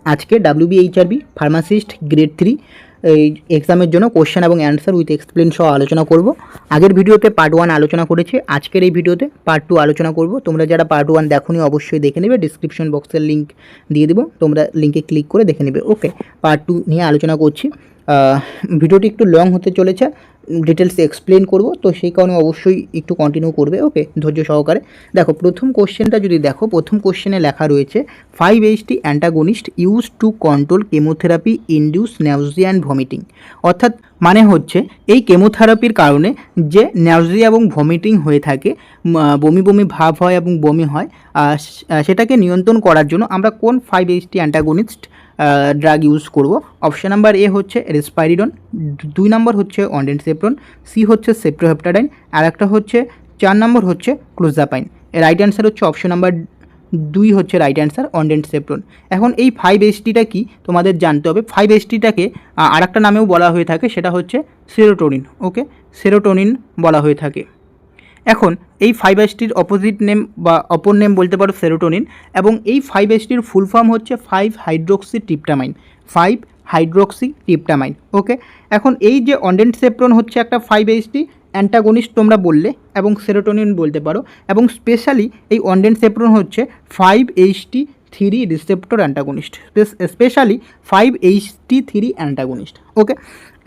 আজকে WBHRB pharmacist grade 3 এই এক্সামের জন্য কোশ্চেন এবং অ্যান্সার উইথ এক্সপ্লেন সহ আলোচনা করব। আগের ভিডিওতে পার্ট 1 আলোচনা করেছি, আজকের এই ভিডিওতে পার্ট 2 আলোচনা করব। তোমরা যারা পার্ট 1 দেখোনি অবশ্যই দেখে নেবে, ডিসক্রিপশন বক্সের লিঙ্ক দিয়ে দেবো, তোমরা লিঙ্কে ক্লিক করে দেখে নেবে। ওকে, পার্ট 2 নিয়ে আলোচনা করছি। ভিডিওটি একটু লং হতে চলেছে, ডিটেলস এক্সপ্লেন করব, তো সেই কারণে অবশ্যই একটু কন্টিনিউ করবে। ওকে, ধৈর্য সহকারে দেখো। প্রথম কোশ্চেনটা যদি দেখো, প্রথম কোশ্চেনে লেখা রয়েছে 5-HT antagonist use to control chemotherapy induce nausea and vomiting. অর্থাৎ মানে হচ্ছে এই কেমোথেরাপির কারণে যে ন্যাউজিয়া এবং ভমিটিং হয়ে থাকে, বমি বমি ভাব হয় এবং বমি হয়, সেটাকে নিয়ন্ত্রণ করার জন্য আমরা কোন 5-HT অ্যান্টাগনিস্ট ড্রাগ ইউজ করব। অপশান নাম্বার এ হচ্ছে রেসপাইরিডন, 2 নম্বর হচ্ছে অনডেনসেপ্রন, সি হচ্ছে সেপ্টোহেপ্টাডাইন, আর একটা হচ্ছে 4 নম্বর হচ্ছে ক্লোজাপাইন। রাইট অ্যান্সার হচ্ছে অপশন নাম্বার 2 হচ্ছে রাইট অ্যান্সার, অনডেনসেপ্রন। এখন এই 5-HTটা কি তোমাদের জানতে হবে। 5-HTটাকে আর একটা নামেও বলা হয়ে থাকে, সেটা হচ্ছে সেরোটোনিন। ওকে, সেরোটোনিন বলা হয়ে থাকে। এখন এই 5-HTর অপোজিট নেম বা অপর নেম বলতে পারো সেরোটোনিন, এবং এই 5-HTর ফুল ফর্ম হচ্ছে 5-হাইড্রোক্সিট্রিপটামাইন, 5-হাইড্রোক্সিট্রিপটামাইন। ওকে, এখন এই যে অনডেনসেপ্রন হচ্ছে একটা 5-HT অ্যান্টাগনিস্ট তোমরা বললে, এবং সেরোটোনিন বলতে পারো, এবং স্পেশালি এই অনডেনসেপ্রন হচ্ছে 5-HT3 receptor antagonist, specially 5-HT3 antagonist. Okay,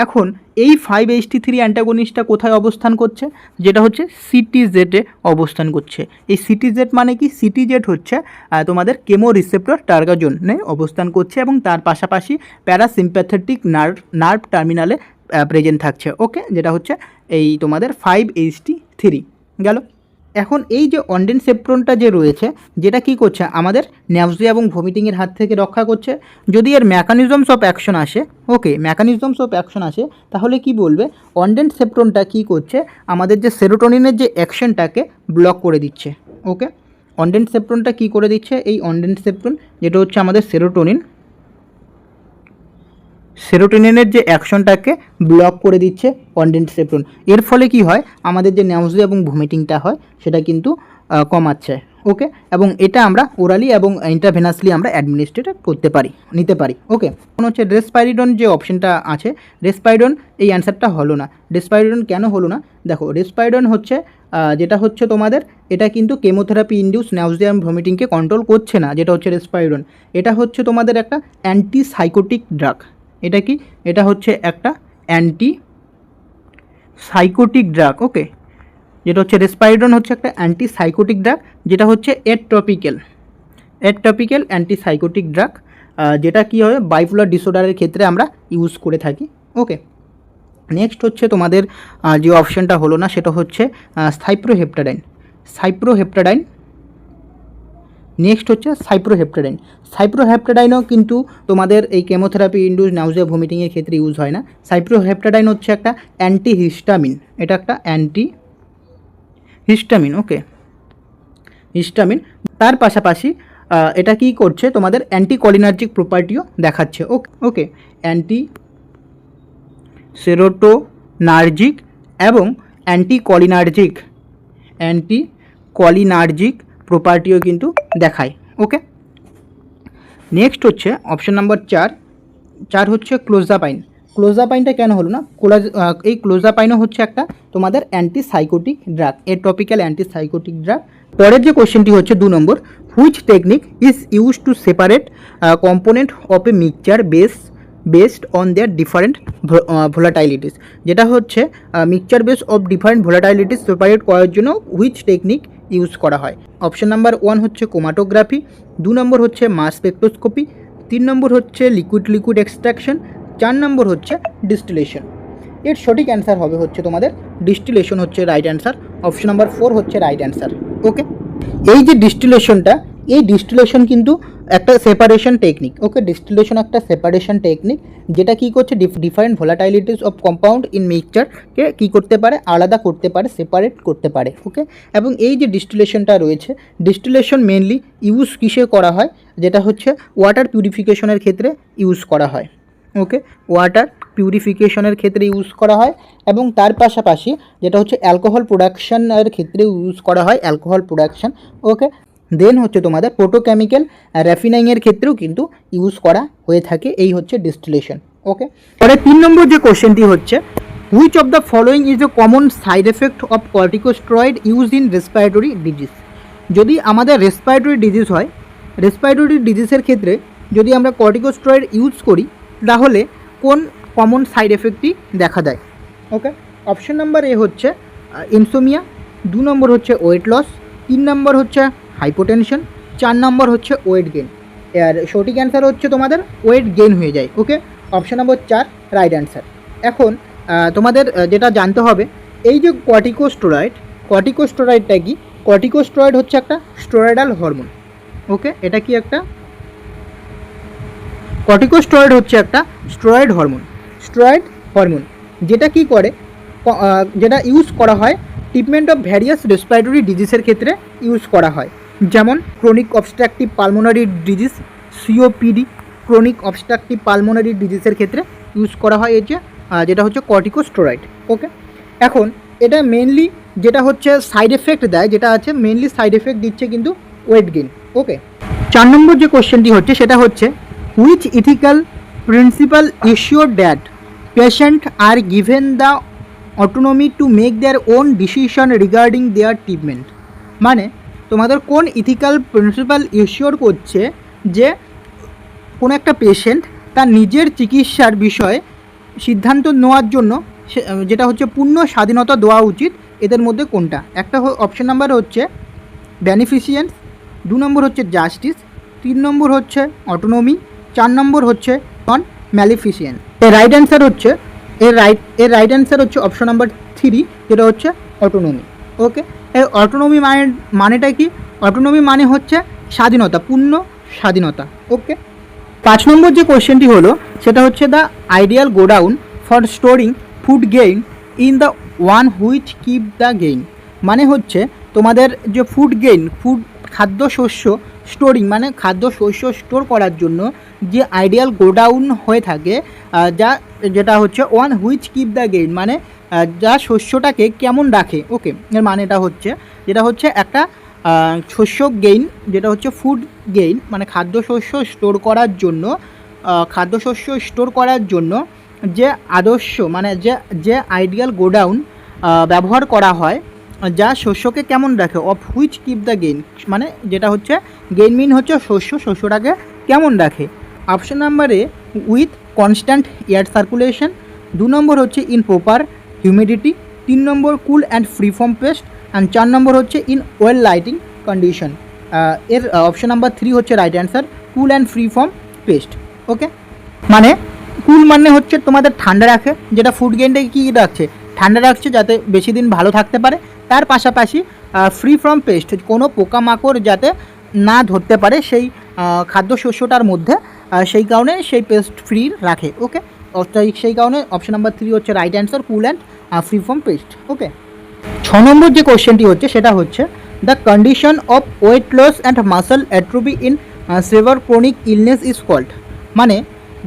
এখন এই 5-HT3 অ্যান্টাগনিস্টটা কোথায় অবস্থান করছে, যেটা হচ্ছে সিটিজেটে অবস্থান করছে। এই সিটিজেট মানে কি? সিটিজেট হচ্ছে তোমাদের কেমো রিসেপ্টর টার্গাজোনে অবস্থান করছে, এবং তার পাশাপাশি প্যারাসিম্প্যাথেটিক নার্ভ টার্মিনালে প্রেজেন্ট থাকছে। ওকে, যেটা হচ্ছে এই তোমাদের 5-HT3 গেল। এখন এই যে অনডেনসেপ্রনটা যে রয়েছে, যেটা কি করছে, আমাদের ন্যাউজিয়া এবং ভমিটিংয়ের হাত থেকে রক্ষা করছে। যদি এর মেকানিজমস অফ অ্যাকশন আসে, ওকে, মেকানিজমস অফ অ্যাকশন আসে, তাহলে কি বলবে, অনডেনসেপ্রনটা কি করছে, আমাদের যে সেরোটোনিনের যে অ্যাকশনটাকে ব্লক করে দিচ্ছে। ওকে, অনডেনসেপ্রনটা কি করে দিচ্ছে, এই অনডেনসেপ্রন যেটা হচ্ছে আমাদের সেরোটোনিনের যে অ্যাকশনটাকে ব্লক করে দিচ্ছে অনডেনসেপ্রন। এর ফলে কি হয়, আমাদের যে ন্যাউজিয়া এবং ভমিটিংটা হয় সেটা কিন্তু কমাচ্ছে। ওকে, এবং এটা আমরা ওরালি এবং ইন্টারভেনাসলি আমরা অ্যাডমিনিস্ট্রেট করতে পারি, নিতে পারি। ওকে, এখন হচ্ছে রেসপাইরিডন যে অপশনটা আছে, রেসপাইরিডন এই অ্যান্সারটা হলো না। রেসপাইরিডন কেন হলো না? দেখো, রেসপাইরিডন হচ্ছে যেটা হচ্ছে তোমাদের, এটা কিন্তু কেমোথেরাপি ইনডিউস ন্যাউজিয়া এবং ভমিটিংকে কন্ট্রোল করছে না, যেটা হচ্ছে রেসপাইরিডন। এটা হচ্ছে তোমাদের একটা অ্যান্টিসাইকোটিক ড্রাগ। এটা কি? এটা হচ্ছে একটা অ্যান্টিসাইকোটিক ড্রাগ। ওকে, যেটা হচ্ছে রেসপাইরিডন হচ্ছে একটা অ্যান্টিসাইকোটিক ড্রাগ, যেটা হচ্ছে এট্রপিক্যাল অ্যান্টিসাইকোটিক ড্রাগ, যেটা কি হয়, বাইপোলার ডিসঅর্ডারের ক্ষেত্রে আমরা ইউজ করে থাকি। ওকে, নেক্সট হচ্ছে তোমাদের যে অপশানটা হলো না, সেটা হচ্ছে সাইপ্রোহেপ্টাডাইন। নেক্সট হচ্ছে সাইপ্রোহেপ্টাডাইনও কিন্তু তোমাদের এই কেমোথেরাপি ইনডিউস নাউজিয়া ভমিটিংয়ের ক্ষেত্রে ইউজ হয় না। সাইপ্রোহেপ্টাডাইন হচ্ছে একটা অ্যান্টিহিস্টামিন, এটা একটা অ্যান্টিহিস্টামিন। ওকে, হিস্টামিন। তার পাশাপাশি এটা কি করছে, তোমাদের অ্যান্টিকলিনার্জিক প্রপার্টিও দেখাচ্ছে। ওকে, অ্যান্টি সেরোটোনার্জিক এবং অ্যান্টিকলিনার্জিক প্রপার্টিও কিন্তু দেখায়। ওকে, নেক্সট হচ্ছে অপশন নাম্বার 4 হচ্ছে ক্লোজাপাইনটা কেন হলো না? এই ক্লোজাপাইনও হচ্ছে একটা তোমাদের antipsychotic drug, atypical antipsychotic drug. পরের যে কোশ্চেনটি হচ্ছে 2 নম্বর, which technique is use to separate component of a mixture based on their different volatilities. যেটা হচ্ছে mixture base of different volatilities separate করার জন্য হুইচ টেকনিক ইউজ করা হয়। অপশন নাম্বার 1 হচ্ছে ক্রোমাটোগ্রাফি, 2 নম্বর হচ্ছে মাস স্পেকট্রোস্কোপি, 3 নম্বর হচ্ছে লিকুইড এক্সট্রাকশন, 4 নম্বর হচ্ছে ডিস্টিলেশন। এর সঠিক অ্যান্সার হবে হচ্ছে তোমাদের ডিস্টিলেশন হচ্ছে রাইট অ্যান্সার, অপশন নাম্বার 4 হচ্ছে রাইট অ্যান্সার। ওকে, এই যে ডিস্টিলেশন কিন্তু একটা সেপারেশন টেকনিক। ওকে, ডিস্টিলেশন একটা সেপারেশন টেকনিক, যেটা কি করছে, ডিফারেন্ট ভোলাটাইলিটিস অফ কম্পাউন্ড ইন মিক্সচারকে কী করতে পারে, আলাদা করতে পারে, সেপারেট করতে পারে। ওকে, এবং এই যে ডিস্টিলেশনটা রয়েছে, ডিস্টিলেশন মেনলি ইউজ কিসে করা হয়, যেটা হচ্ছে ওয়াটার পিউরিফিকেশনের ক্ষেত্রে ইউজ করা হয়। ওকে, ওয়াটার পিউরিফিকেশনের ক্ষেত্রে ইউজ করা হয়, এবং তার পাশাপাশি যেটা হচ্ছে অ্যালকোহল প্রোডাকশনের ক্ষেত্রে ইউজ করা হয়, অ্যালকোহল প্রোডাকশন। ওকে, দেন হচ্ছে তোমাদের পেট্রোকেমিক্যাল র্যাফিনিংয়ের ক্ষেত্রেও কিন্তু ইউজ করা হয়ে থাকে, এই হচ্ছে ডিস্টিলেশন। ওকে, পরে 3 নম্বর যে কোশ্চেনটি হচ্ছে, which of the following is a common side effect of corticosteroid use in respiratory disease. যদি আমাদের রেসপিরেটরি ডিজিজ হয়, রেসপিরেটরি ডিজিজের ক্ষেত্রে যদি আমরা কর্টিকোস্টেরয়েড ইউজ করি তাহলে কোন কমন সাইড এফেক্টটি দেখা দেয়? ওকে, অপশন নাম্বার এ হচ্ছে ইনসোমিয়া, 2 নম্বর হচ্ছে ওয়েট লস, 3 নম্বর হচ্ছে হাইপোটেনশন, 4 নম্বর হচ্ছে ওয়েট গেইন। আর সঠিক অ্যান্সার হচ্ছে তোমাদের ওয়েট গেইন হয়ে যায়। ওকে, অপশন নম্বর 4 রাইট অ্যান্সার। এখন তোমাদের যেটা জানতে হবে, এই যে কর্টিকোস্টেরয়েডটা কি? কর্টিকোস্টেরয়েড হচ্ছে একটা স্টেরয়েডাল হরমোন। ওকে, এটা কি একটা কর্টিকোস্টেরয়েড হচ্ছে একটা স্টেরয়েড হরমোন যেটা কি করে, যেটা ইউজ করা হয় ট্রিটমেন্ট অফ ভ্যারিয়াস রেসপিরেটরি ডিজিজের ক্ষেত্রে ইউজ করা হয়, যেমন chronic obstructive pulmonary disease, COPD, chronic obstructive pulmonary ডিজিজের ক্ষেত্রে ইউজ করা হয় এই যে যেটা হচ্ছে কর্টিকোস্টেরয়েড। ওকে, এখন এটা মেনলি যেটা হচ্ছে সাইড এফেক্ট দেয়, যেটা আছে মেনলি সাইড এফেক্ট দিচ্ছে কিন্তু ওয়েট গেইন। ওকে, 4 নম্বর যে কোশ্চেনটি হচ্ছে সেটা হচ্ছে, হুইচ ইথিক্যাল প্রিন্সিপাল ইস্যুর that patient are given the autonomy to make their own decision regarding their treatment. মানে তোমাদের কোন ইথিক্যাল প্রিন্সিপাল ইস্যুর করছে যে কোনো একটা পেশেন্ট তার নিজের চিকিৎসার বিষয়ে সিদ্ধান্ত নেওয়ার জন্য যেটা হচ্ছে পূর্ণ স্বাধীনতা দেওয়া উচিত, এদের মধ্যে কোনটা? একটা অপশন নাম্বার হচ্ছে বেনিফিসিয়েন্স, 2 নম্বর হচ্ছে জাস্টিস, 3 নম্বর হচ্ছে অটোনমি, 4 নম্বর হচ্ছে নন ম্যালিফিসিয়েন্ট। এর রাইট অ্যান্সার হচ্ছে অপশন নাম্বার 3, যেটা হচ্ছে অটোনমি। ওকে, এই অটোনমি মানেটা কি? অটোনমি মানে হচ্ছে স্বাধীনতা, পূর্ণ স্বাধীনতা। ওকে, 5 নম্বর যে কোশ্চেনটি হলো সেটা হচ্ছে, the ideal godown for storing food gain in the one which keep the gain. মানে হচ্ছে তোমাদের যে খাদ্যশস্য স্টোরিং, মানে খাদ্যশস্য স্টোর করার জন্য যে আইডিয়াল গোডাউন হয়ে থাকে, যেটা হচ্ছে one which keep the gain, মানে যা শস্যটাকে কেমন রাখে। ওকে, এর মানেটা হচ্ছে যেটা হচ্ছে একটা শস্য গেইন, যেটা হচ্ছে ফুড গেইন, মানে খাদ্যশস্য স্টোর করার জন্য যে আদর্শ, মানে যে আইডিয়াল গোডাউন ব্যবহার করা হয়, যা শস্যকে কেমন রাখে, of which keep the gain, মানে যেটা হচ্ছে গেইন মিন হচ্ছে শস্যটাকে কেমন রাখে। অপশন নাম্বারে উইথ কনস্ট্যান্ট এয়ার সার্কুলেশন, 2 নম্বর হচ্ছে ইন প্রপার হিউমিডিটি, 3 নম্বর cool and free from pest, and 4 নম্বর হচ্ছে ইন ওয়েল লাইটিং কন্ডিশন। এর অপশন নাম্বার 3 হচ্ছে right answer, cool and free from pest. Okay, মানে কুল মানে হচ্ছে তোমাদের ঠান্ডা রাখে, যেটা ফুড গেইনটাকে কী রাখছে, ঠান্ডা রাখছে যাতে বেশি দিন ভালো থাকতে পারে। তার পাশাপাশি ফ্রি ফ্রম পেস্ট, কোনো পোকামাকড় যাতে না ধরতে পারে সেই খাদ্যশস্যটার মধ্যে, সেই কারণে সেই পেস্ট ফ্রি রাখে। ওকে, সেই কারণে অপশন নাম্বার 3 হচ্ছে right answer, cool and free from pest. Okay, 6 নম্বর যে কোশ্চেনটি হচ্ছে সেটা হচ্ছে, the condition of weight loss and muscle atrophy in severe chronic illness is called. মানে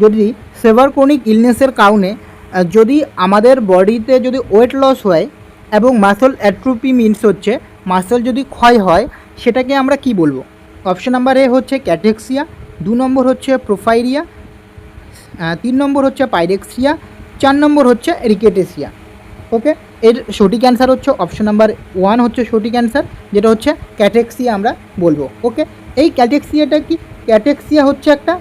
যদি সেভার ক্রনিক ইলনেসের কারণে যদি আমাদের বডিতে যদি ওয়েট লস হয় এবং মাসল অ্যাট্রোফি মিনস হচ্ছে মাসল যদি ক্ষয় হয়, সেটাকে আমরা কি বলবো? অপশন নাম্বার এ হচ্ছে ক্যাটেক্সিয়া, 2 নম্বর হচ্ছে প্রোফাইরিয়া, 3 নম্বর হচ্ছে পাইরেক্সিয়া, 4 নম্বর হচ্ছে রিকেটেসিয়া। ওকে, এর সঠিক অ্যান্সার হচ্ছে অপশন নাম্বার 1 হচ্ছে সঠিক অ্যান্সার, যেটা হচ্ছে ক্যাটেক্সিয়া আমরা বলবো। ওকে, এই ক্যাটেক্সিয়াটা কি? ক্যাটেক্সিয়া হচ্ছে একটা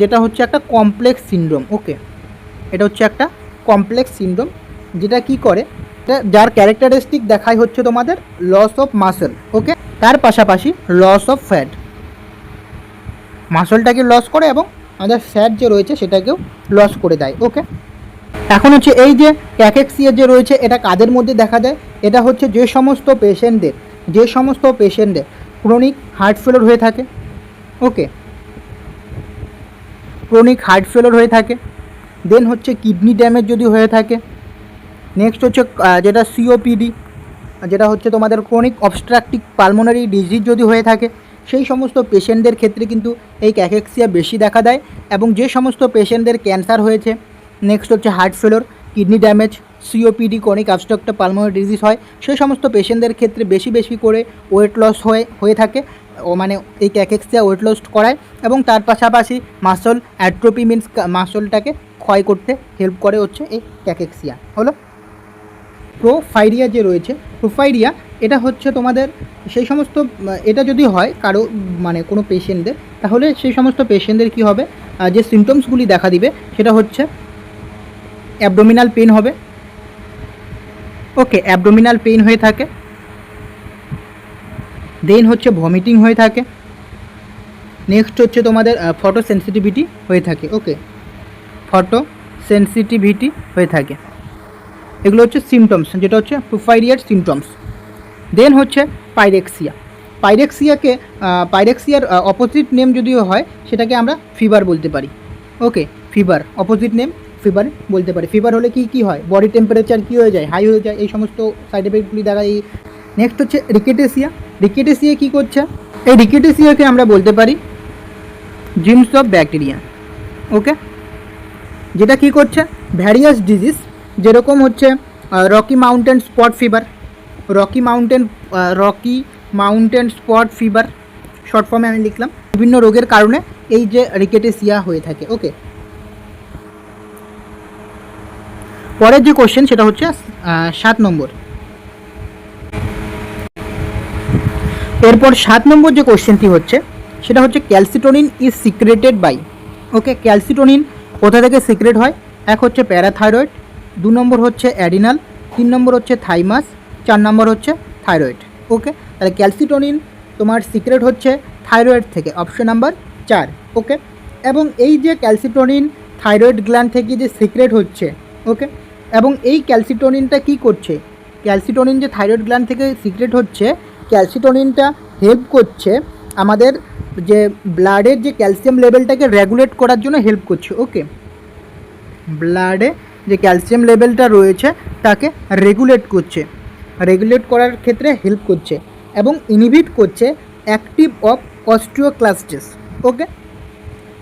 যেটা হচ্ছে একটা কমপ্লেক্স সিনড্রোম। ওকে, এটা হচ্ছে একটা কমপ্লেক্স সিনড্রোম, যেটা কি করে, যার ক্যারেক্টারিস্টিক দেখায় হচ্ছে তোমাদের লস অফ মাসল। ওকে, তার পাশাপাশি লস অফ ফ্যাট, মাসলটাকে লস করে এবং আমাদের ফ্যাট যে রয়েছে সেটাকেও লস করে দেয়। ওকে, এখন হচ্ছে এই যে ক্যাটেক্সিয়া যে রয়েছে, এটা কাদের মধ্যে দেখা যায়? এটা হচ্ছে যে সমস্ত পেশেন্টদের ক্রনিক হার্ট ফেলিওর হয়ে থাকে। ওকে, ক্রনিক হার্ট ফেলিওর হয়ে থাকে, দেন হচ্ছে কিডনি ড্যামেজ যদি হয়ে থাকে, নেক্সট হচ্ছে যেটা সিওপিডি, যেটা হচ্ছে তোমাদের ক্রনিক অবস্ট্রাকটিভ পালমোনারি ডিজিজ যদি হয়ে থাকে, সেই সমস্ত পেশেন্টদের ক্ষেত্রে কিন্তু এই ক্যাটেক্সিয়া বেশি দেখা দেয়। এবং যে সমস্ত পেশেন্টদের ক্যান্সার হয়েছে, নেক্সট হচ্ছে heart failure, kidney damage, COPD, chronic obstructive pulmonary disease হয়, সেই সমস্ত পেশেন্টদের ক্ষেত্রে বেশি করে ওয়েট লস হয়ে থাকে। মানে এই ক্যাকেক্সিয়া ওয়েট লস করায় এবং তার পাশাপাশি মাসল অ্যাট্রোপি মিন্স মাসলটাকে ক্ষয় করতে হেল্প করে হচ্ছে এই ক্যাকেক্সিয়া। হলো প্রোফাইরিয়া যে রয়েছে, প্রোফাইরিয়া এটা হচ্ছে তোমাদের সেই সমস্ত, এটা যদি হয় কারো মানে কোনো পেশেন্টদের, তাহলে সেই সমস্ত পেশেন্টদের কী হবে, যে সিমটমসগুলি দেখা দিবে সেটা হচ্ছে অ্যাবডোমিনাল পেন হবে। ওকে, অ্যাবডোমিনাল পেন হয়ে থাকে, দেন হচ্ছে ভমিটিং হয়ে থাকে, নেক্সট হচ্ছে তোমাদের ফটো সেন্সিটিভিটি হয়ে থাকে। ওকে, ফটো সেন্সিটিভিটি হয়ে থাকে, এগুলো হচ্ছে সিমটমস, যেটা হচ্ছে প্রোফাইরিয়ার সিমটমস। দেন হচ্ছে পাইরেক্সিয়া। পাইরেক্সিয়ার অপোজিট নেম যদিও হয় সেটাকে আমরা ফিভার বলতে পারি। ওকে, ফিভার অপোজিট নেম ফিভার বলতে পারি। ফিভার হলে কি হয়, বডি টেম্পারেচার কী হয়ে যায়, হাই হয়ে যায়, এই সমস্ত সাইড এফেক্টগুলি দেখা যায়। নেক্সট হচ্ছে রিকেটেসিয়া। রিকেটেসিয়া কী করছে, এই রিকেটেসিয়াকে আমরা বলতে পারি জিমস অফ ব্যাকটেরিয়া। ওকে, যেটা কী করছে, ভ্যারিয়াস ডিজিজ, যেরকম হচ্ছে Rocky mountain spot fever, Rocky mountain spot fever short ফর্মে আমি লিখলাম, বিভিন্ন রোগের কারণে এই যে রিকেটেসিয়া হয়ে থাকে। ওকে, পরের যে কোশ্চেন সেটা হচ্ছে 7 নম্বর। এরপর 7 নম্বর যে কোশ্চেনটি হচ্ছে সেটা হচ্ছে calcitonin is secreted by. Okay, calcitonin কোথা থেকে সিক্রেট হয়, এক হচ্ছে প্যারাথাইরয়েড, 2 নম্বর হচ্ছে অ্যাডিনাল, 3 নম্বর হচ্ছে থাইমাস, 4 নম্বর হচ্ছে থাইরয়েড। ওকে, তাহলে ক্যালসিটোনিন তোমার সিক্রেট হচ্ছে থাইরয়েড থেকে, অপশন নাম্বার 4। ওকে, এবং এই যে ক্যালসিটোনিন থাইরয়েড গ্ল্যান্ড থেকে যে সিক্রেট হচ্ছে, ওকে, এবং এই ক্যালসিটোনিনটা কি করছে, ক্যালসিটোনিন যে থাইরয়েড গ্ল্যান্ড থেকে সিক্রেট হচ্ছে, ক্যালসিটোনিনটা হেল্প করছে আমাদের যে ব্লাডের যে ক্যালসিয়াম লেভেলটাকে রেগুলেট করার জন্য হেল্প করছে। ওকে, ব্লাডে যে ক্যালসিয়াম লেভেলটা রয়েছে তাকে রেগুলেট করার ক্ষেত্রে হেল্প করছে এবং ইনহিবিট করছে অ্যাক্টিভ অফ অস্টিওক্লাস্টিস। ওকে,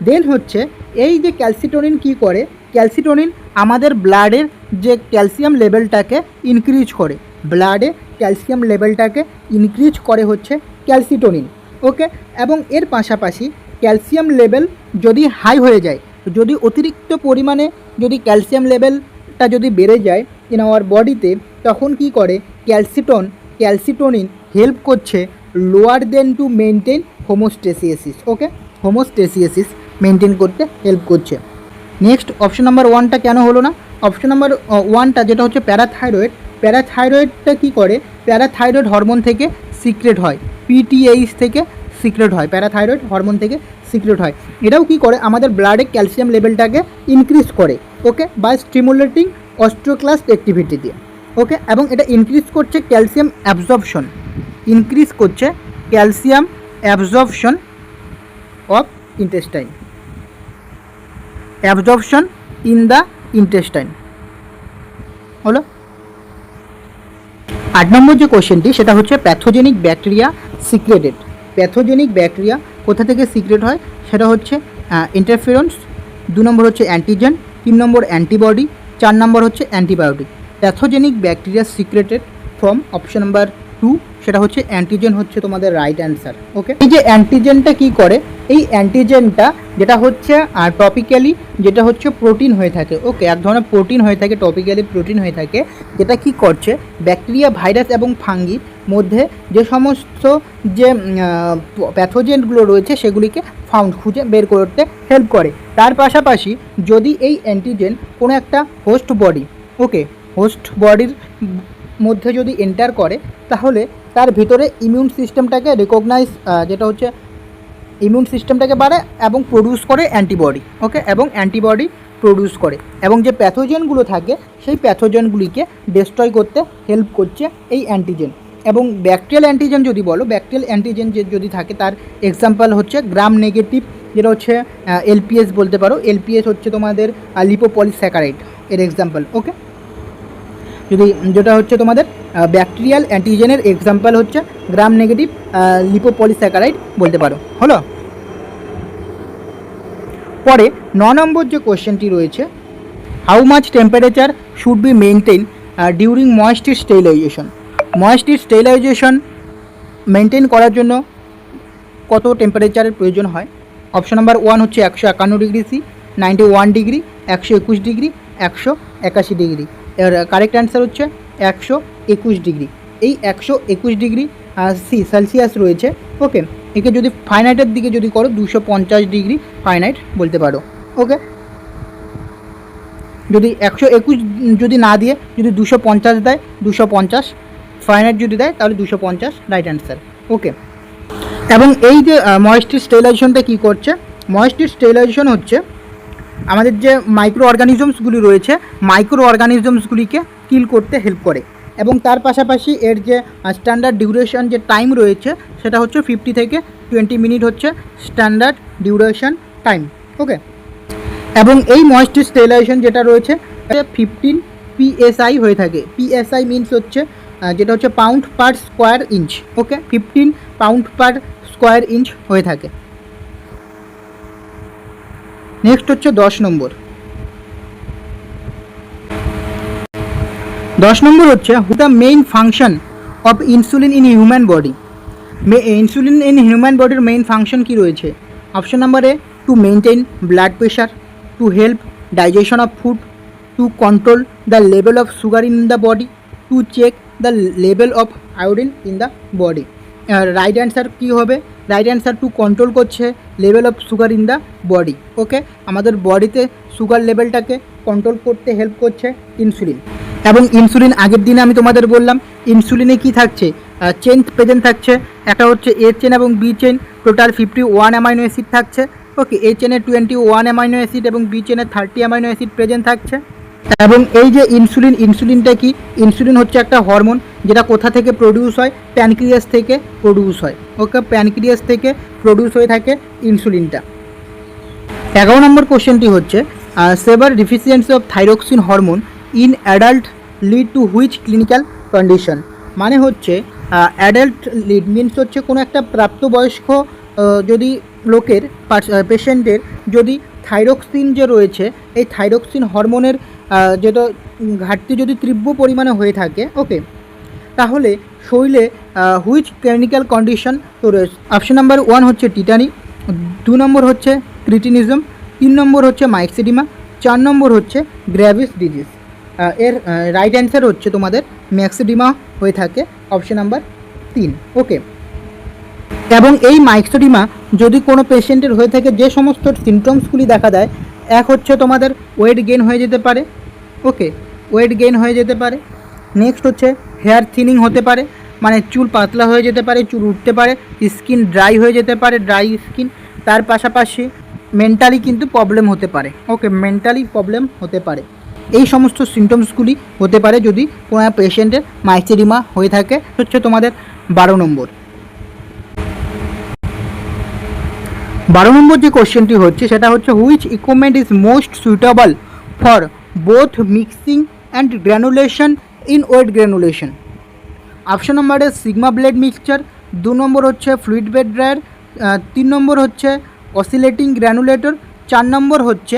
দেন হচ্ছে এই যে ক্যালসিটোনিন কি করে, ক্যালসিটোনিন আমাদের ব্লাডের যে ক্যালসিয়াম লেভেলটাকে ইনক্রিজ করে, ব্লাডে ক্যালসিয়াম লেভেলটাকে ইনক্রিজ করে হচ্ছে ক্যালসিটোনিন। ওকে, এবং এর পাশাপাশি ক্যালসিয়াম লেভেল যদি হাই হয়ে যায়, যদি অতিরিক্ত পরিমাণে যদি ক্যালসিয়াম লেভেলটা যদি বেড়ে যায় ইন আওয়ার বডিতে, তখন কি করে ক্যালসিটোনিন হেল্প করছে lower then to maintain homeostasis. Okay, homeostasis maintain করতে হেল্প করছে। নেক্সট অপশন নাম্বার 1টা কেন হলো না, অপশন নাম্বার 1টা যেটা হচ্ছে প্যারাথাইরয়েডটা কী করে, প্যারাথাইরয়েড হরমোন থেকে সিক্রেট হয়, পিটিএইচ থেকে সিক্রেট হয়, প্যারাথাইরয়েড হরমোন থেকে সিক্রেট হয়। এটাও কি করে, আমাদের ব্লাডে ক্যালসিয়াম লেভেলটাকে ইনক্রিজ করে। ওকে, বাই স্টিমুলেটিং অস্টিওক্লাস্ট অ্যাক্টিভিটি দিয়ে। ওকে, এবং এটা ইনক্রিজ করছে calcium absorption of intestine, absorption in the intestine. হলো 8 নম্বর যে কোশ্চেনটি সেটা হচ্ছে pathogenic bacteria secreted. Pathogenic bacteria কোথা থেকে সিক্রেট হয়, সেটা হচ্ছে ইন্টারফেরন্স, 2 নম্বর হচ্ছে অ্যান্টিজেন, 3 নম্বর অ্যান্টিবডি, 4 নম্বর হচ্ছে antibiotic. Pathogenic bacteria secreted from option number 2, সেটা হচ্ছে অ্যান্টিজেন হচ্ছে তোমাদের রাইট অ্যান্সার। ওকে, এই যে অ্যান্টিজেনটা কি করে, এই অ্যান্টিজেনটা যেটা হচ্ছে টপিক্যালি যেটা হচ্ছে প্রোটিন হয়ে থাকে। ওকে, এক ধরনের প্রোটিন হয়ে থাকে, টপিক্যালি প্রোটিন হয়ে থাকে, যেটা কি করছে ব্যাকটেরিয়া, ভাইরাস এবং ফাঙ্গির মধ্যে যে সমস্ত যে প্যাথোজেনগুলো রয়েছে সেগুলিকে খুঁজে বের করতে হেল্প করে। তার পাশাপাশি যদি এই অ্যান্টিজেন কোনো একটা হোস্ট বডির মধ্যে যদি এন্টার করে, তাহলে তার ভিতরে ইমিউন সিস্টেমটাকে যেটা হচ্ছে ইমিউন সিস্টেমটাকে বাড়ায় এবং প্রডিউস করে অ্যান্টিবডি। ওকে, এবং অ্যান্টিবডি প্রডিউস করে, এবং যে প্যাথোজেনগুলো থাকে সেই প্যাথোজেনগুলিকে ডিস্ট্রয় করতে হেল্প করছে এই অ্যান্টিজেন। এবং ব্যাকটেরিয়াল অ্যান্টিজেন যদি বলো, ব্যাকটেরিয়াল অ্যান্টিজেন যদি থাকে তার এক্সাম্পল হচ্ছে গ্রাম নেগেটিভ, যেটা হচ্ছে এলপিএস বলতে পারো। এলপিএস হচ্ছে তোমাদের লিপোপলিস্যাকারাইড এর এক্সাম্পল। ওকে, যেটা হচ্ছে তোমাদের ব্যাকটেরিয়াল অ্যান্টিজেনের এক্সাম্পল হচ্ছে গ্রাম নেগেটিভ লিপোপলিস্যাকারাইড বলতে পারো। হলো, পরে 9 নম্বর যে কোশ্চেনটি রয়েছে, how much temperature should be maintain during moist sterilization. Moist sterilization maintain করার জন্য কত টেম্পারেচারের প্রয়োজন হয়? অপশন নাম্বার 1 হচ্ছে 151 degree C, 91 degree, 121 degree, 181 degree. এর কারেক্ট অ্যান্সার হচ্ছে 121 ডিগ্রি। এই 121 ডিগ্রি সি সেলসিয়াস রয়েছে, ওকে, একে যদি ফারেনহাইটের দিকে যদি করো 250 ডিগ্রি ফারেনহাইট বলতে পারো, ওকে। যদি 121 যদি না দিয়ে যদি 250 দেয়, 250 ফারেনহাইট যদি দেয় তাহলে 250 রাইট অ্যান্সার, ওকে। এবং এই যে ময়েস্ট্রি স্টেরিলাইজেশনটা কী করছে? ময়েস্ট্রি স্টেরিলাইজেশন হচ্ছে আমাদের যে মাইক্রো অর্গানিজমসগুলি রয়েছে, মাইক্রো অর্গানিজমসগুলিকে কিল করতে হেল্প করে। এবং তার পাশাপাশি এর যে স্ট্যান্ডার্ড ডিউরেশন যে টাইম রয়েছে সেটা হচ্ছে 50 থেকে 20 মিনিট হচ্ছে স্ট্যান্ডার্ড ডিউরেশন টাইম, ওকে। এবং এই ময়েস্ট্রি স্টেরিলাইজেশন যেটা রয়েছে 15 PSI হয়ে থাকে। PSI মিনস হচ্ছে যেটা হচ্ছে pound per square inch, okay, 15 pound per square inch হয়ে থাকে। নেক্সট হচ্ছে 10 নম্বর। 10 নম্বর হচ্ছে the main function of insulin in human body. Insulin in human বডির মেইন ফাংশন কী রয়েছে? Option number A, to maintain blood pressure, to help digestion of food, to control the level of sugar in the body, to check the level of iodine in the body. Right answer কী হবে? Right answer to control করছে level of sugar in the body, okay. আমাদের বডিতে sugar লেভেলটাকে control করতে help করছে insulin. এবং insulin আগের দিনে আমি তোমাদের বললাম ইনসুলিনে কি থাকছে, চেন প্রেজেন্ট থাকছে। একটা হচ্ছে এ চেন এবং B chain, total 51 amino acid থাকছে, ওকে। এ চেনের 21 অ্যামাইনো অ্যাসিড এবং বি চেনের 30 অ্যামাইনো অ্যাসিড প্রেজেন্ট থাকছে। এবং এই যে ইনসুলিনটা কি? ইনসুলিন হচ্ছে একটা হরমোন যেটা কোথা থেকে প্রডিউস হয়? প্যানক্রিয়াস থেকে প্রডিউস হয়, ওকে। প্যানক্রিয়াস থেকে প্রডিউস হয়ে থাকে ইনসুলিনটা। 11 নম্বর কোশ্চেনটি হচ্ছে severe deficiency of thyroxine hormone in adult lead to which clinical condition. মানে হচ্ছে অ্যাডাল্ট লিড মিনস হচ্ছে কোনো একটা প্রাপ্তবয়স্ক যদি লোকের পেশেন্টের যদি থাইরক্সিন যে রয়েছে এই থাইরক্সিন হরমোনের যেটা ঘাটতি যদি তীব্র পরিমাণে হয়ে থাকে, ওকে, তাহলে শরীরে হুইচ ক্লিনিক্যাল কন্ডিশন তো রয়েছে। অপশন নাম্বার 1 হচ্ছে টিটানি, 2 নম্বর হচ্ছে ক্রিটিনিজম, 3 নম্বর হচ্ছে মাইক্সিডিমা, 4 নম্বর হচ্ছে গ্র্যাভিস ডিজিজ। এর রাইট অ্যান্সার হচ্ছে তোমাদের ম্যাক্সিডিমা হয়ে থাকে, অপশন নাম্বার 3, ওকে। এবং এই মাইক্সিডিমা যদি কোনো পেশেন্টের হয়ে থাকে যে সমস্ত সিমটমসগুলি দেখা দেয়, এক হচ্ছে তোমাদের ওয়েট গেইন হয়ে যেতে পারে, ওকে, ওয়েট গেইন হয়ে যেতে পারে। নেক্সট হচ্ছে হেয়ার থিনিং হতে পারে, মানে চুল পাতলা হয়ে যেতে পারে, চুল উঠতে পারে, স্কিন ড্রাই হয়ে যেতে পারে, ড্রাই স্কিন। তার পাশাপাশি মেন্টালি কিন্তু প্রবলেম হতে পারে, ওকে, মেন্টালি প্রবলেম হতে পারে। এই সমস্ত সিমটমসগুলি হতে পারে যদি কোনো পেশেন্টের মাইক্সিডিমা হয়ে থাকে। হচ্ছে তোমাদের 12 নম্বর। 12 নম্বর যে কোশ্চেনটি হচ্ছে সেটা হচ্ছে which equipment is most suitable for both mixing and granulation in wet granulation. Option number A sigma blade mixture, 2 নম্বর হচ্ছে ফ্লুইড বেড ড্রায়ার, 3 নম্বর হচ্ছে অসিলেটিং গ্র্যানুলেটর, 4 নম্বর হচ্ছে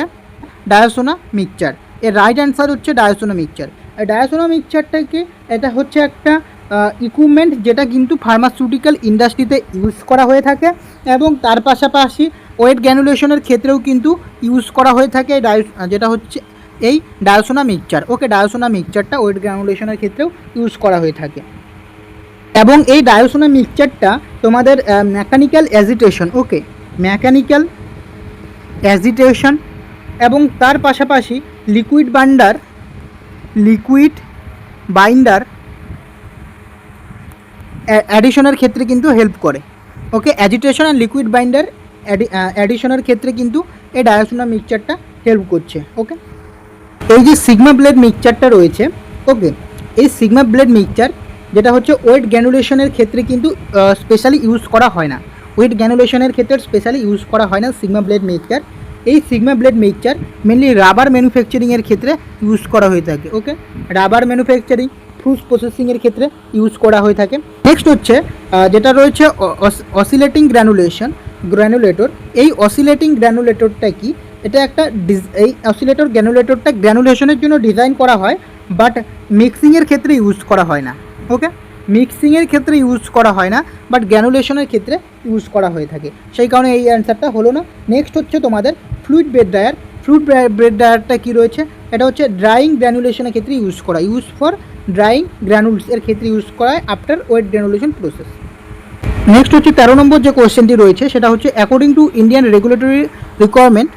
ডায়াসোনা মিক্সচার। এর রাইট অ্যান্সার হচ্ছে ডায়াসোনা মিক্সচার। ডায়াসোনা মিক্সচারটাকে এটা হচ্ছে একটা ইকুইপমেন্ট যেটা কিন্তু ফার্মাসিউটিক্যাল ইন্ডাস্ট্রিতে ইউজ করা হয়ে থাকে এবং তার পাশাপাশি ওয়েট গ্র্যানুলেশনের ক্ষেত্রেও কিন্তু ইউজ করা হয়ে থাকে যেটা হচ্ছে এই ডায়াসোনা মিক্সচার, ওকে। ডায়াসোনা মিক্সচারটা ওয়েট গ্র্যানুলেশনের ক্ষেত্রেও ইউজ করা হয়ে থাকে। এবং এই ডায়াসোনা মিক্সচারটা তোমাদের মেকানিক্যাল অ্যাজিটেশন, ওকে, মেকানিক্যাল অ্যাজিটেশন এবং তার পাশাপাশি লিকুইড বাইন্ডার অ্যাডিশনের ক্ষেত্রে কিন্তু হেল্প করে, ওকে। অ্যাজিটেশন অ্যান্ড লিকুইড বাইন্ডার অ্যাডিশনের ক্ষেত্রে কিন্তু এই ডায়াসোনা মিক্সচারটা হেল্প করছে, ওকে। এই যে সিগমা ব্লেড মিক্সচারটা রয়েছে, ওকে, এই সিগমা ব্লেড মিক্সচার যেটা হচ্ছে ওয়েট গ্র্যানুলেশনের ক্ষেত্রে কিন্তু স্পেশালি ইউজ করা হয় না। ওয়েট গ্র্যানুলেশনের ক্ষেত্রে স্পেশালি ইউজ করা হয় না সিগমা ব্লেড মিক্সচার। এই sigma blade mixture mainly rubber ম্যানুফ্যাকচারিংয়ের ক্ষেত্রে ইউজ করা হয়ে থাকে, ওকে। রাবার ম্যানুফ্যাকচারিং, ফুড প্রসেসিংয়ের ক্ষেত্রে ইউজ করা হয়ে থাকে। নেক্সট হচ্ছে যেটা রয়েছে অসিলেটিং গ্র্যানুলেটর। এই অসিলেটিং গ্র্যানুলেটরটা কি? এটা একটা এই গ্র্যানুলেটরটা গ্র্যানুলেশনের জন্য ডিজাইন করা হয়, বাট মিক্সিংয়ের ক্ষেত্রে ইউজ করা হয় না, ওকে। মিক্সিংয়ের ক্ষেত্রে ইউজ করা হয় না, বাট গ্র্যানুলেশনের ক্ষেত্রে ইউজ করা হয়ে থাকে, সেই কারণে এই অ্যান্সারটা হলো না। নেক্সট হচ্ছে তোমাদের fluid bed dryer. Fluid bed ড্রায়ারটা কী রয়েছে, এটা হচ্ছে ড্রাইং গ্র্যানুলেশনের ক্ষেত্রে ইউজ করা, ইউজ ফর ড্রাইং গ্র্যানুলস এর ক্ষেত্রে ইউজ করা হয় after wet granulation process. Next হচ্ছে 13 নম্বর যে কোয়েশ্চেনটি রয়েছে সেটা হচ্ছে according to Indian regulatory requirement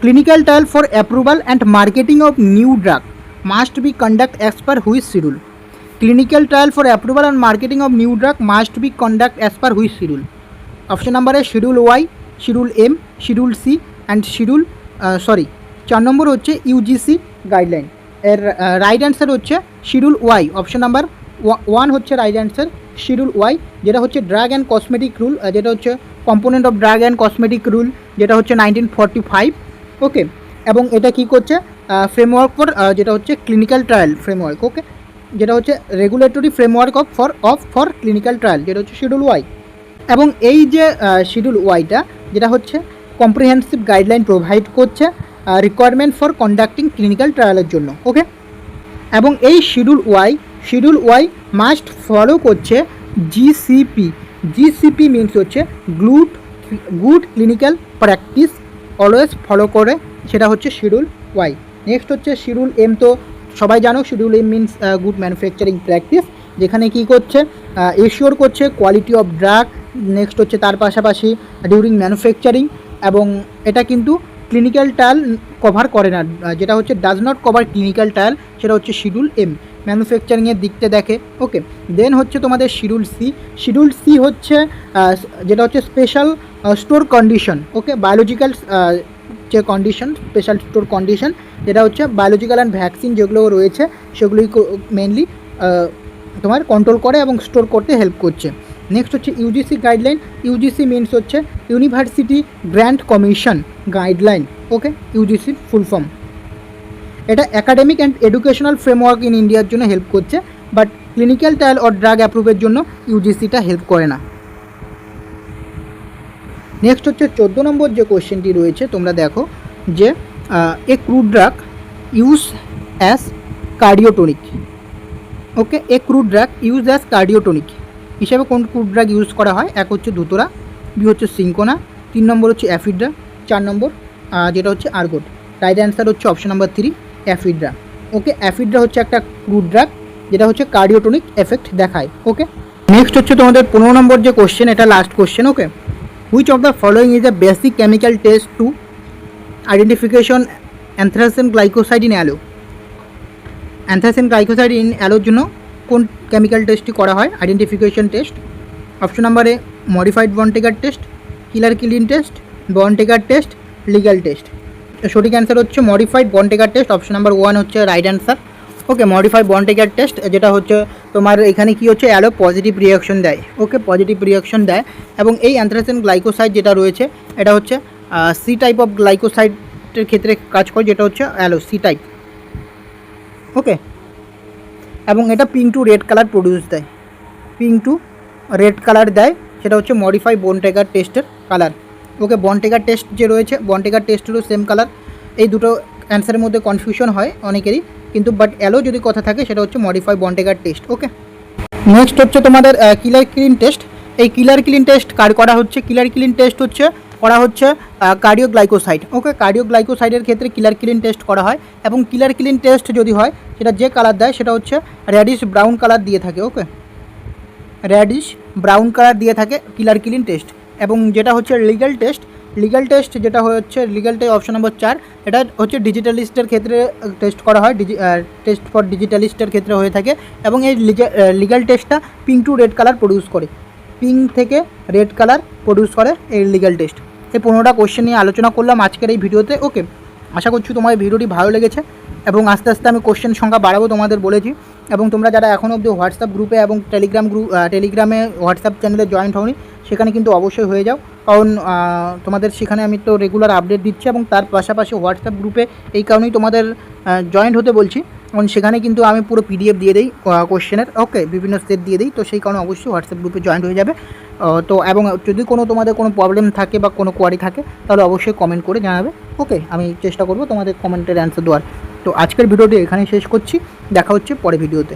clinical trial for approval and marketing of new drug must be conduct as per which schedule. Clinical trial for approval and marketing of new drug must be conduct as per which schedule. Option number A schedule Y, schedule M, schedule C and schedule 4 নম্বর হচ্ছে UGC guideline. এর right answer হচ্ছে schedule Y. Option number 1 হচ্ছে right answer, schedule Y, যেটা হচ্ছে drug and cosmetic rule, যেটা হচ্ছে component of drug and cosmetic rule, যেটা হচ্ছে 1945। ওকে, এবং এটা কী করছে, ফ্রেমওয়ার্ক ফর যেটা হচ্ছে ক্লিনিক্যাল ট্রায়াল ফ্রেমওয়ার্ক। ওকে, যেটা হচ্ছে regulatory framework for clinical trial, যেটা হচ্ছে শিডিউল ওয়াই। এবং এই যে শিডিউল ওয়াইটা যেটা হচ্ছে কম্প্রিহেন্সিভ গাইডলাইন প্রোভাইড করছে রিকোয়ারমেন্ট ফর কন্ডাক্টিং ক্লিনিক্যাল ট্রায়ালের জন্য। ওকে, এবং এই শিডিউল ওয়াই মাস্ট ফলো করছে জিসিপি। জিসিপি মিনস হচ্ছে good clinical practice always follow করে, সেটা হচ্ছে শিডিউল ওয়াই। নেক্সট হচ্ছে শিডিউল এম, তো সবাই জানো schedule M means good manufacturing practice, যেখানে কী করছে এশিওর করছে কোয়ালিটি অফ ড্রাগ। নেক্সট হচ্ছে তার পাশাপাশি ডিউরিং ম্যানুফ্যাকচারিং, এবং এটা কিন্তু ক্লিনিক্যাল ট্রায়াল কভার করে না, যেটা হচ্ছে does not cover clinical trial, সেটা হচ্ছে শিডিউল এম, ম্যানুফ্যাকচারিংয়ের দিকতে দেখে। ওকে, দেন হচ্ছে তোমাদের শিডিউল সি। শিডিউল সি হচ্ছে যেটা হচ্ছে স্পেশাল স্টোর কন্ডিশন। ওকে, বায়োলজিক্যাল যে কন্ডিশন, স্পেশাল স্টোর কন্ডিশন, যেটা হচ্ছে বায়োলজিক্যাল অ্যান্ড ভ্যাকসিন যেগুলো রয়েছে সেগুলোই মেনলি তোমার কন্ট্রোল করে এবং স্টোর করতে হেল্প করছে। নেক্সট হচ্ছে ইউজিসি গাইডলাইন। ইউজিসি মিনস হচ্ছে university grant commission guideline. Okay, ইউজিসির ফুল ফর্ম। এটা academic and educational framework in ইন্ডিয়ার জন্য হেল্প করছে, but clinical trial or drug অ্যাপ্রুভের জন্য ইউজিসিটা হেল্প করে না। নেক্সট হচ্ছে 14 নম্বর যে কোয়েশ্চেনটি রয়েছে, তোমরা দেখো যে এ ক্রুড ড্রাগ ইউজ অ্যাজ কার্ডিওটনিক। ওকে, এ ক্রুড ড্রাগ ইউজ অ্যাজ কার্ডিওটনিক হিসেবে কোন ক্রুড ড্রাগ ইউজ করা হয়? এক হচ্ছে ধুতরা, বি হচ্ছে সিঙ্কোনা, 3 নম্বর হচ্ছে অ্যাফিড্রা, 4 নম্বর যেটা হচ্ছে আর্গোট। রাইট অ্যান্সার হচ্ছে অপশন নাম্বার 3 অ্যাফিড্রা। ওকে, অ্যাফিড্রা হচ্ছে একটা ক্রুড ড্রাগ যেটা হচ্ছে কার্ডিওটনিক এফেক্ট দেখায়। ওকে, নেক্সট হচ্ছে তোমাদের 15 নম্বর যে কোশ্চেন, এটা last question. Okay, which of the following is a basic chemical test to identification anthracene glycoside in aloe. Anthracene glycoside in অ্যালোর জন্য কোন কেমিক্যাল টেস্টটি করা হয়? Identification test. Option number A modified Borntrager test, Keller Kiliani test, Borntrager test, legal test. সঠিক answer হচ্ছে modified Borntrager test. Option number 1 হচ্ছে right answer. Okay, modified Borntrager test, যেটা হচ্ছে তোমার এখানে কি হচ্ছে অ্যালো পজিটিভ রিয়াকশন দেয়। ওকে, পজিটিভ রিয়াকশন দেয়, এবং এই অ্যান্থ্রাসিন গ্লাইকোসাইড যেটা রয়েছে এটা হচ্ছে সি টাইপ অফ গ্লাইকোসাইডের ক্ষেত্রে কাজ করে, যেটা হচ্ছে অ্যালো সি টাইপ। ওকে, এবং এটা pink to red colour produce দেয়, পিঙ্ক টু রেড কালার দেয়, সেটা হচ্ছে মডিফাই বন্ড-টেকার টেস্টের কালার। ওকে, বন্ড-টেকার টেস্ট যে রয়েছে, বন্ড-টেকার টেস্টেরও সেম কালার। এই দুটো অ্যান্সারের মধ্যে কনফিউশন হয় অনেকেরই, কিন্তু বাট অ্যালো যদি কথা থাকে সেটা হচ্ছে মডিফাই বন্ড-টেকার টেস্ট। ওকে, নেক্সট হচ্ছে তোমাদের কিলার কিলিন টেস্ট। এই কিলার কিলিন টেস্ট কার করা হচ্ছে? কিলার কিলিন টেস্ট হচ্ছে করা হচ্ছে কার্ডিওগ্লাইকোসাইড। ওকে, কার্ডিওগ্লাইকোসাইডের ক্ষেত্রে কিলার কিলিন টেস্ট করা হয়, এবং কিলার কিলিন টেস্ট যদি হয় সেটা যে কালার দেয় সেটা হচ্ছে রেডিশ ব্রাউন কালার দিয়ে থাকে। ওকে, রেডিশ ব্রাউন কালার দিয়ে থাকে কিলার কিলিন টেস্ট। এবং যেটা হচ্ছে লিগ্যাল টেস্ট, যেটা হচ্ছে লিগ্যাল টেস্ট অপশন নম্বর 4, এটা হচ্ছে ডিজিটালিস্টের ক্ষেত্রে টেস্ট করা হয়, টেস্ট ফর ডিজিটালিস্টের ক্ষেত্রে হয়ে থাকে, এবং এই লিগ্যাল টেস্টটা pink to red colour produce করে, পিঙ্ক থেকে রেড কালার প্রডিউস করে এই লিগ্যাল টেস্ট। এই 15টা কোশ্চেন নিয়ে আলোচনা করলাম আজকের এই ভিডিওতে। ওকে, আশা করছি তোমার ভিডিওটি ভালো লেগেছে, এবং আস্তে আস্তে আমি কোশ্চেন সংখ্যা বাড়াবো তোমাদের বলেছি। এবং তোমরা যারা এখনও অবধি হোয়াটসঅ্যাপ গ্রুপে এবং টেলিগ্রামে হোয়াটসঅ্যাপ চ্যানেলে জয়েন্ট হওনি, সেখানে কিন্তু অবশ্যই হয়ে যাও, কারণ তোমাদের সেখানে আমি তো রেগুলার আপডেট দিচ্ছি, এবং তার পাশাপাশি হোয়াটসঅ্যাপ গ্রুপে এই কারণেই তোমাদের জয়েন্ট হতে বলছি, কারণ সেখানে কিন্তু আমি পুরো PDF দিয়ে দিই কোশ্চেনের। ওকে, বিভিন্ন সেট দিয়ে দিই, তো সেই কারণে অবশ্যই হোয়াটসঅ্যাপ গ্রুপে জয়েন্ট হয়ে যাবে। তো এবং যদি তোমাদের কোনো প্রবলেম থাকে বা কোনো কোয়ারি থাকে তাহলে অবশ্যই কমেন্ট করে জানাবে। ওকে, আমি চেষ্টা করব তোমাদের কমেন্টের অ্যান্সার দেওয়ার। তো আজকের ভিডিওটি এখানেই শেষ করছি, দেখা হচ্ছে পরের ভিডিওতে।